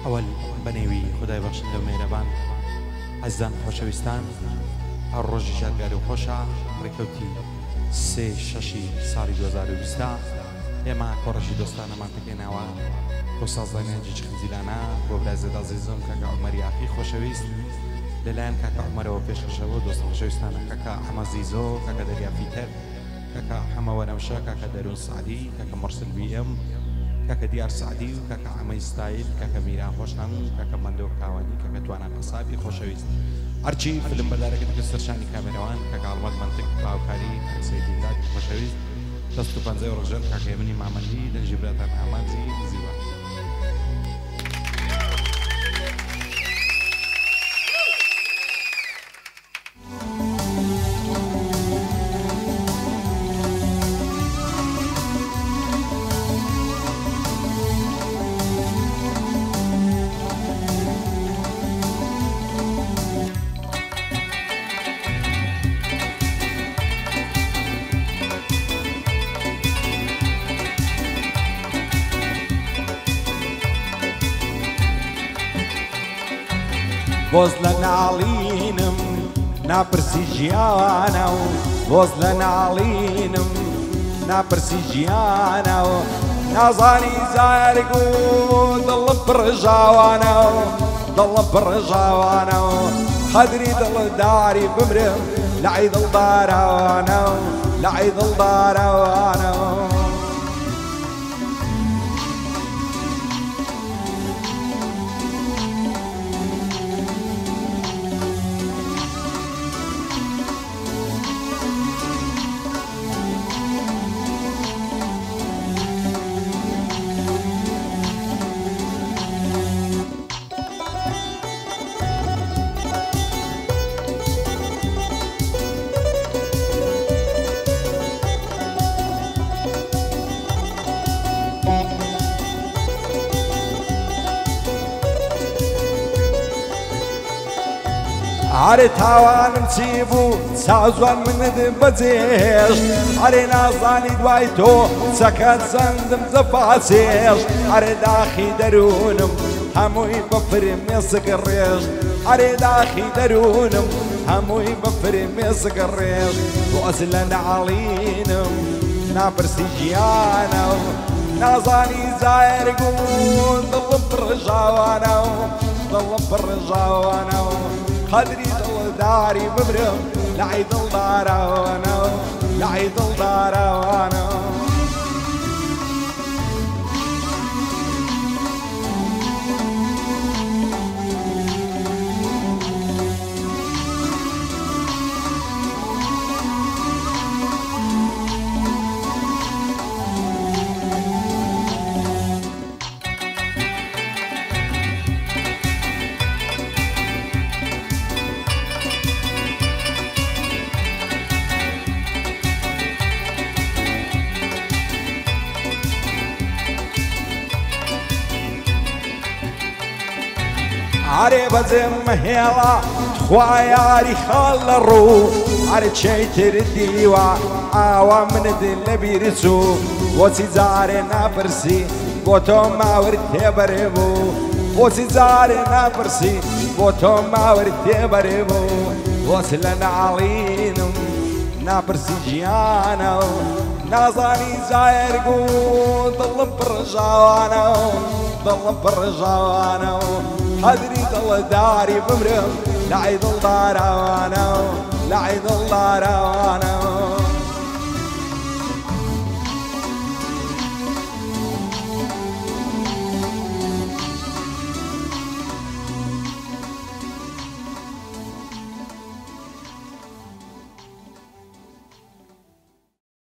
أول بنيوي خدای بەخشن لەو مێرەبان عەزیزان خۆشەویستان هەر ڕۆژی ژادگاری و خۆشە ڕێکەوتی 3/6 ساڵی 2020 ئێمە کۆڕەژی دۆستانەمان پێکەیناوە بۆ سازدانیانجی خنجیلانە بۆ برازێت ئازیزم کاکە عومەر یاقی خۆشەویست لەلایەن کاکە عومەرەوە پێشکەشەوە دۆستە خۆشەویستانە کاکە ئەحمەد زیزۆ کاکە دەریافیتەر کاکە حەمە وەنەوشە کاکە دەرون سعدی کاکە مرسل BM کاکە دیار سعدی و کاکە عەمەی ستایل کاکە میران خۆشنام و کاکە مەندەو کاوانی کاکە توانان قەسابی خۆشەویست هەرچی فلم بەدارەکەت کە سەرشانی کامێرەوان کاکە ئەڵمەت مەنتیق باوکاری کاکە سەیدی دادی خۆشەویست دەست و پەنجەی ڕۆژن کاکە ئێمنی مامەندی دەنجی براتان ئامانزی زیوە بۆز لە ناڵینم ناپرسی ژیانە و بۆز لە ناڵینم ناپرسی ژیانە و نازانی زارگ و دڵم پڕژاوانە و دڵم پڕژاوانە و قەدری دڵداری بمرم لە عەیدڵدارانە و لە عەیدڵدارانە و هەرێ تاوانم چی بوو چاوجوان منت بەجێش هەرێ نازانی دوای تۆ چەکەت چەندم جەفاچێش هەرێ داخی دەروونم هەمووی بە فرمێسک ڕێژ هەرێ داخی دەروونم هەمووی بە فرمێسک ڕێژ بۆز لە ناڵینم ناپرسی ژیانە و نازانی زایرگ و دڵم پڕژاوانە و دڵم پڕژاوانە و قەدری دڵداری بمرم لە عەیدڵدارانە و لە عەیدڵدارانە هەرێ بەجێم مەهێڵە خوا یاری خاڵ لە ڕوو هەرێ چەیتر دیوە ئاوا منت لەبیر چوو بۆچی جارێ ناپرسی بۆ تۆ ماورد تێبەرێ بوو بۆچی جارێ ناپرسی بۆ تۆ ماورد تێبەرێ بوو بۆچ لە ناڵینم ناپرسی ژیانە و نازانی زایرگ و دڵم پڕژاوانە و دڵم پڕژاوانە و قەدری دڵداری بمرم لە عەیدڵدارانە و لە عەیدڵدارانە